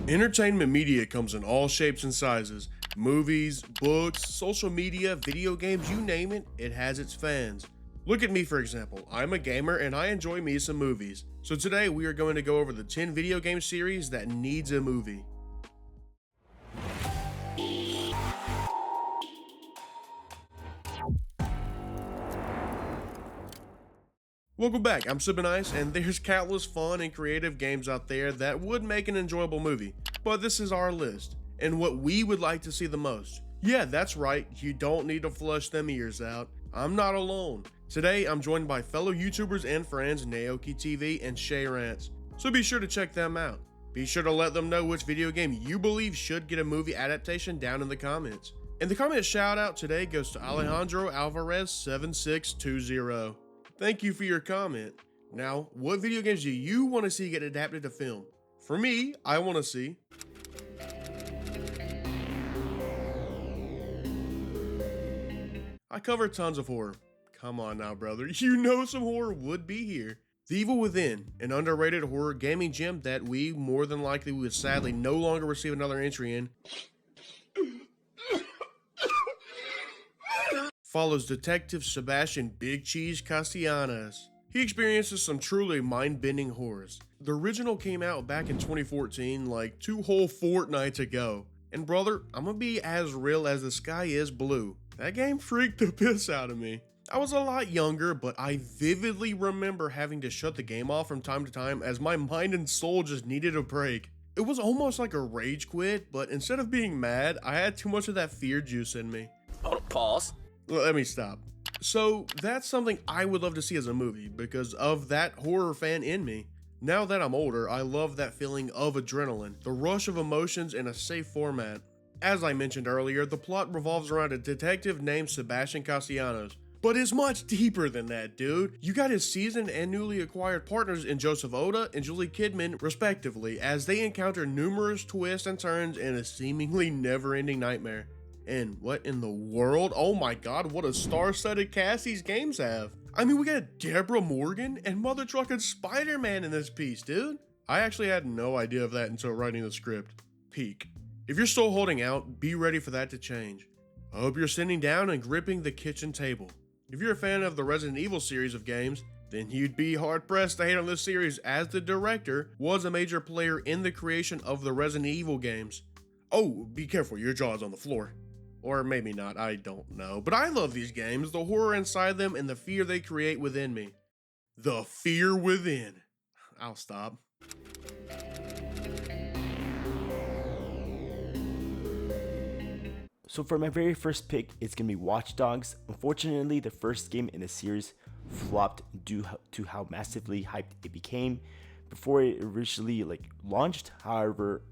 Entertainment media comes in all shapes and sizes. Movies, books, social media, video games, you name it, it has its fans. Look at me for example, I'm a gamer and I enjoy me some movies. So today we are going to go over the 10 video game series that needs a movie. Welcome back, I'm Sippin and there's countless fun and creative games out there that would make an enjoyable movie, but this is our list, and what we would like to see the most. Yeah, that's right, you don't need to flush them ears out. I'm not alone. Today, I'm joined by fellow YouTubers and friends Naoki TV and Shay Rants, so be sure to check them out. Be sure to let them know which video game you believe should get a movie adaptation down in the comments. And the comment shout out today goes to Alejandro Alvarez 7620. Thank you for your comment. Now, what video games do you want to see get adapted to film? For me, I want to see I cover tons of horror. Come on now, brother. You know some horror would be here. The Evil Within, an underrated horror gaming gem that we more than likely would sadly no longer receive another entry in, follows Detective Sebastian Big Cheese Castellanos. He experiences some truly mind-bending horrors. The original came out back in 2014, like 2 whole fortnights ago. And brother, I'm gonna be as real as the sky is blue. That game freaked the piss out of me. I was a lot younger, but I vividly remember having to shut the game off from time to time as my mind and soul just needed a break. It was almost like a rage quit, but instead of being mad, I had too much of that fear juice in me. Pause. Let me stop. So that's something I would love to see as a movie because of that horror fan in me. Now that I'm older, I love that feeling of adrenaline, the rush of emotions in a safe format. As I mentioned earlier, the plot revolves around a detective named Sebastian Castellanos. But it's much deeper than that, dude. You got his seasoned and newly acquired partners in Joseph Oda and Julie Kidman, respectively, as they encounter numerous twists and turns in a seemingly never-ending nightmare. And what in the world? Oh my god, what a star-studded cast these games have. I mean, we got Deborah Morgan and Mother Truckin' Spider-Man in this piece, dude. I actually had no idea of that until writing the script. Peak. If you're still holding out, be ready for that to change. I hope you're sitting down and gripping the kitchen table. If you're a fan of the Resident Evil series of games, then you'd be hard-pressed to hate on this series as the director was a major player in the creation of the Resident Evil games. Oh, be careful, your jaw's on the floor. Or maybe not, I don't know. But I love these games, the horror inside them and the fear they create within me. The fear within. I'll stop. So for my very first pick, it's gonna be Watchdogs. Unfortunately, the first game in the series flopped due to how massively hyped it became before it originally launched. However,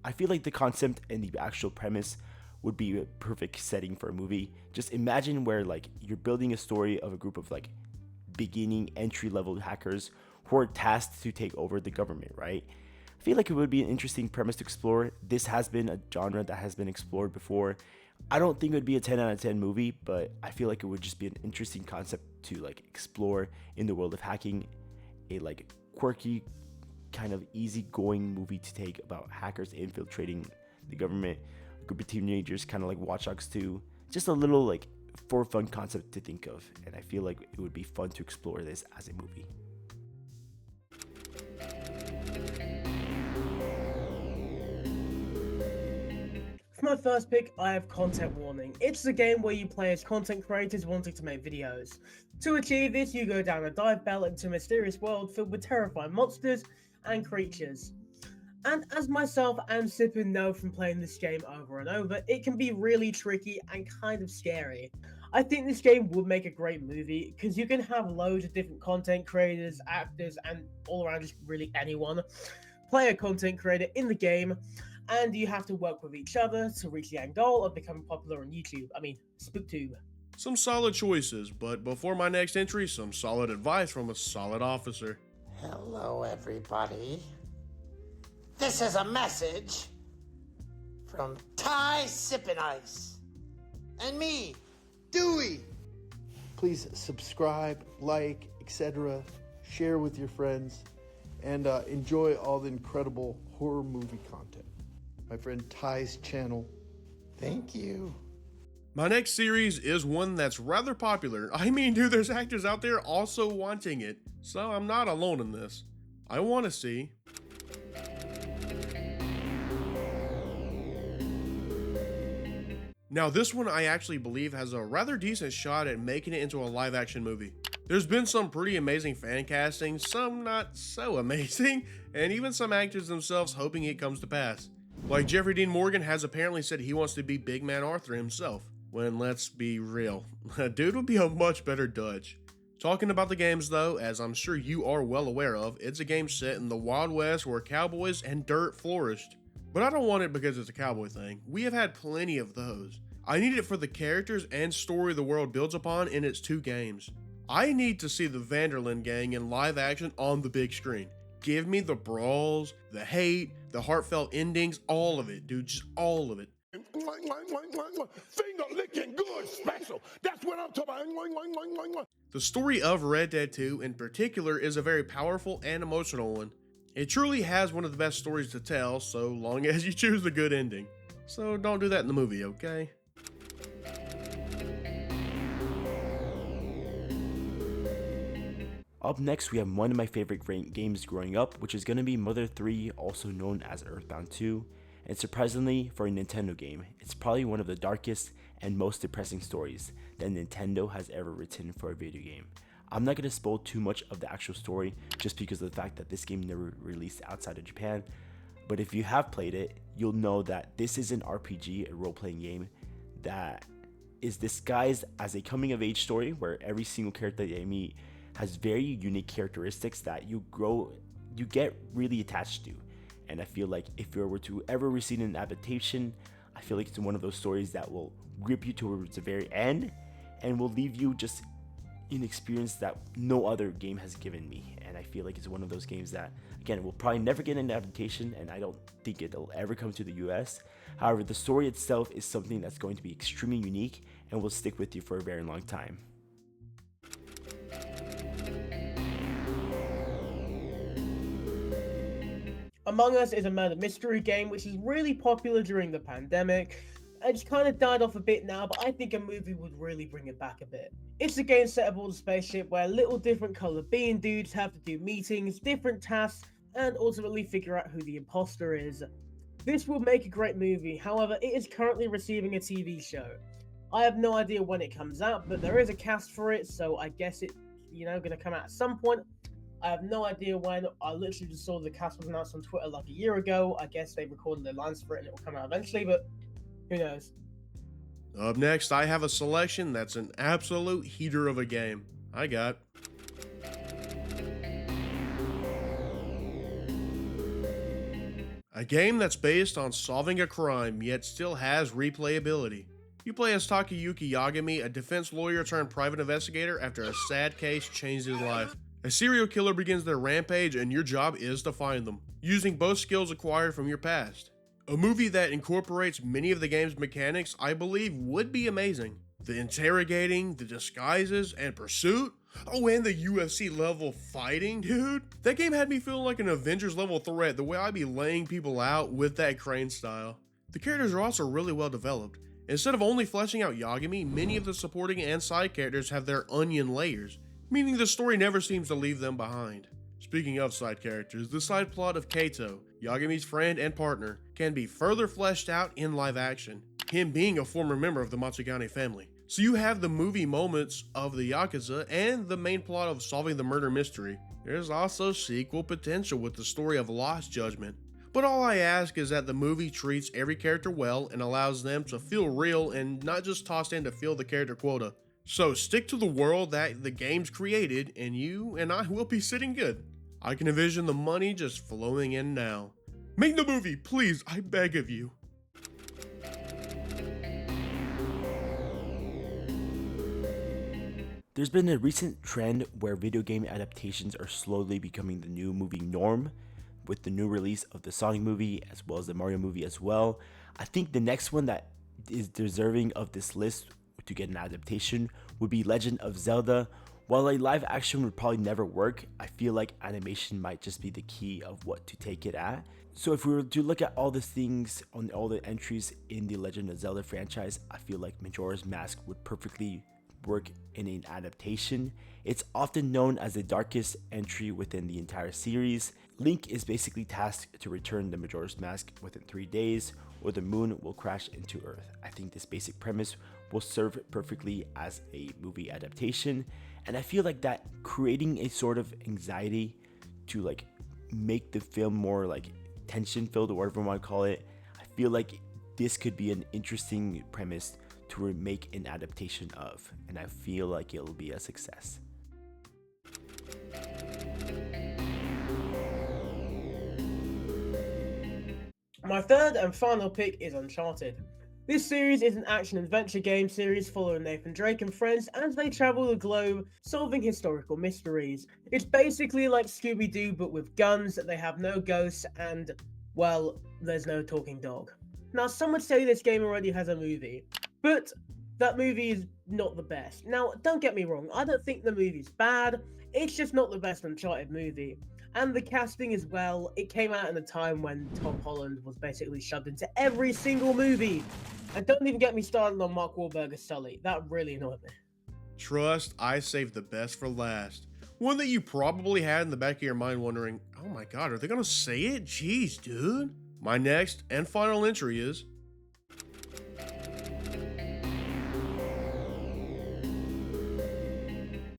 I feel like the concept and the actual premise would be a perfect setting for a movie. Just imagine where you're building a story of a group of beginning entry-level hackers who are tasked to take over the government, right? I feel like it would be an interesting premise to explore. This has been a genre that has been explored before. I don't think it would be a 10 out of 10 movie, but I feel like it would just be an interesting concept to explore in the world of hacking. A quirky, kind of easygoing movie to take about hackers infiltrating the government. A group of teenagers, kind of like Watch Dogs 2. Just a little for fun concept to think of, and I feel like it would be fun to explore this as a movie. For my first pick, I have Content Warning. It's a game where you play as content creators wanting to make videos. To achieve this, you go down a dive bell into a mysterious world filled with terrifying monsters and creatures. And as myself and Sippin know from playing this game over and over, it can be really tricky and kind of scary. I think this game would make a great movie because you can have loads of different content creators, actors, and all around just really anyone play a content creator in the game, and you have to work with each other to reach the end goal of becoming popular on YouTube. SpookTube. Some solid choices, but before my next entry, some solid advice from a solid officer. Hello, everybody. This is a message from Ty Sippin and me, Dewey. Please subscribe, like, etc., share with your friends, and enjoy all the incredible horror movie content. my friend Ty's channel. Thank you. My next series is one that's rather popular. I mean, dude, there's actors out there also wanting it, so I'm not alone in this. I want to see Now, this one I actually believe has a rather decent shot at making it into a live action movie. There's been some pretty amazing fan casting, some not so amazing, and even some actors themselves hoping it comes to pass. Like Jeffrey Dean Morgan has apparently said he wants to be Big Man Arthur himself, when let's be real, dude would be a much better Dutch. Talking about the games though, as I'm sure you are well aware of, it's a game set in the Wild West where cowboys and dirt flourished. But I don't want it because it's a cowboy thing. We have had plenty of those. I need it for the characters and story the world builds upon in its 2 games. I need to see the Vanderlyn gang in live action on the big screen. Give me the brawls, the hate, the heartfelt endings, all of it, dude, just all of it. Finger licking good special. That's what I'm talking about. The story of Red Dead 2 in particular is a very powerful and emotional one. It truly has one of the best stories to tell, so long as you choose the good ending. So don't do that in the movie, okay? Up next, we have one of my favorite games growing up, which is going to be Mother 3, also known as Earthbound 2. And surprisingly, for a Nintendo game, it's probably one of the darkest and most depressing stories that Nintendo has ever written for a video game. I'm not going to spoil too much of the actual story just because of the fact that this game never released outside of Japan, but if you have played it, you'll know that this is an RPG, a role-playing game, that is disguised as a coming-of-age story where every single character that you meet has very unique characteristics that you get really attached to. And I feel like if you were to ever receive an adaptation, I feel like it's one of those stories that will grip you towards the very end and will leave you just an experience that no other game has given me. And I feel like it's one of those games that, again, will probably never get an adaptation, and I don't think it'll ever come to the US. However, the story itself is something that's going to be extremely unique and will stick with you for a very long time. Among Us is a murder mystery game which is really popular during the pandemic. It's kind of died off a bit now, but I think a movie would really bring it back a bit. It's a game set aboard a spaceship where little different colored being dudes have to do meetings, different tasks, and ultimately figure out who the imposter is. This will make a great movie, however, it is currently receiving a TV show. I have no idea when it comes out, but there is a cast for it, so I guess it's, gonna come out at some point. I have no idea when. I literally just saw the cast was announced on Twitter like a year ago. I guess they recorded their lines for it and it will come out eventually, but who knows? Up next, I have a selection that's an absolute heater of a game. I got a game that's based on solving a crime, yet still has replayability. You play as Takayuki Yagami, a defense lawyer turned private investigator after a sad case changed his life. A serial killer begins their rampage and your job is to find them, using both skills acquired from your past. A movie that incorporates many of the game's mechanics I believe would be amazing. The interrogating, the disguises, and pursuit. Oh, and the UFC level fighting, dude. That game had me feeling like an Avengers level threat, the way I'd be laying people out with that crane style. The characters are also really well developed. Instead of only fleshing out Yagami, many of the supporting and side characters have their onion layers, meaning the story never seems to leave them behind. Speaking of side characters, the side plot of Kaito, Yagami's friend and partner, can be further fleshed out in live action, him being a former member of the Matsugane family. So you have the movie moments of the Yakuza and the main plot of solving the murder mystery. There's also sequel potential with the story of Lost Judgment. But all I ask is that the movie treats every character well and allows them to feel real and not just tossed in to fill the character quota. So stick to the world that the game's created and you and I will be sitting good. I can envision the money just flowing in now. Make the movie, please, I beg of you. There's been a recent trend where video game adaptations are slowly becoming the new movie norm, with the new release of the Sonic movie as well as the Mario movie as well. I think the next one that is deserving of this list to get an adaptation would be Legend of Zelda. While a live action would probably never work, I feel like animation might just be the key of what to take it at. So if we were to look at all the things on all the entries in the Legend of Zelda franchise, I feel like Majora's Mask would perfectly work in an adaptation. It's often known as the darkest entry within the entire series. Link is basically tasked to return the Majora's Mask within 3 days, or the moon will crash into Earth. I think this basic premise will serve perfectly as a movie adaptation, and I feel like that creating a sort of anxiety to like make the film more like tension filled, or whatever you want to call it. I feel like this could be an interesting premise to make an adaptation of, and I feel like it'll be a success. My third and final pick is Uncharted. This series is an action-adventure game series following Nathan Drake and friends as they travel the globe solving historical mysteries. It's basically like Scooby-Doo but with guns, they have no ghosts, and, well, there's no talking dog. Now, some would say this game already has a movie, but that movie is not the best. Now, don't get me wrong, I don't think the movie's bad, it's just not the best Uncharted movie. And the casting as well, it came out in a time when Tom Holland was basically shoved into every single movie. And don't even get me started on Mark Wahlberg as Sully. That really annoyed me. Trust, I saved the best for last. One that you probably had in the back of your mind wondering, oh my god, are they gonna say it? Jeez, dude. My next and final entry is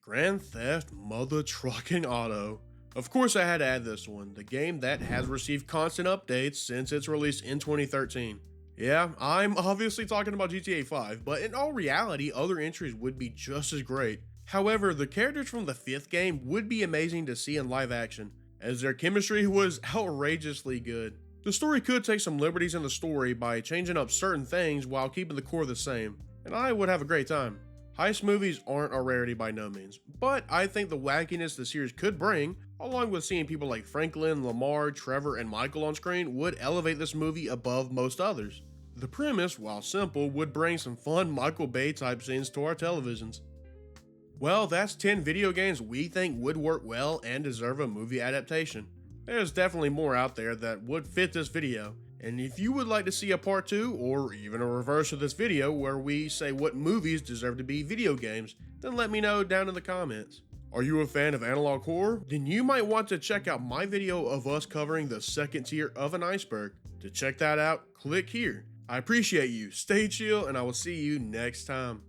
Grand Theft Mother Trucking Auto. Of course I had to add this one, the game that has received constant updates since its release in 2013. Yeah, I'm obviously talking about GTA 5, but in all reality, other entries would be just as great. However, the characters from the 5th game would be amazing to see in live action, as their chemistry was outrageously good. The story could take some liberties in the story by changing up certain things while keeping the core the same, and I would have a great time. Heist movies aren't a rarity by no means, but I think the wackiness the series could bring, along with seeing people like Franklin, Lamar, Trevor, and Michael on screen, would elevate this movie above most others. The premise, while simple, would bring some fun Michael Bay type scenes to our televisions. Well, that's 10 video games we think would work well and deserve a movie adaptation. There's definitely more out there that would fit this video, and if you would like to see a part 2 or even a reverse of this video where we say what movies deserve to be video games, then let me know down in the comments. Are you a fan of analog horror? Then you might want to check out my video of us covering the second tier of an iceberg. To check that out, click here. I appreciate you, stay chill, and I will see you next time.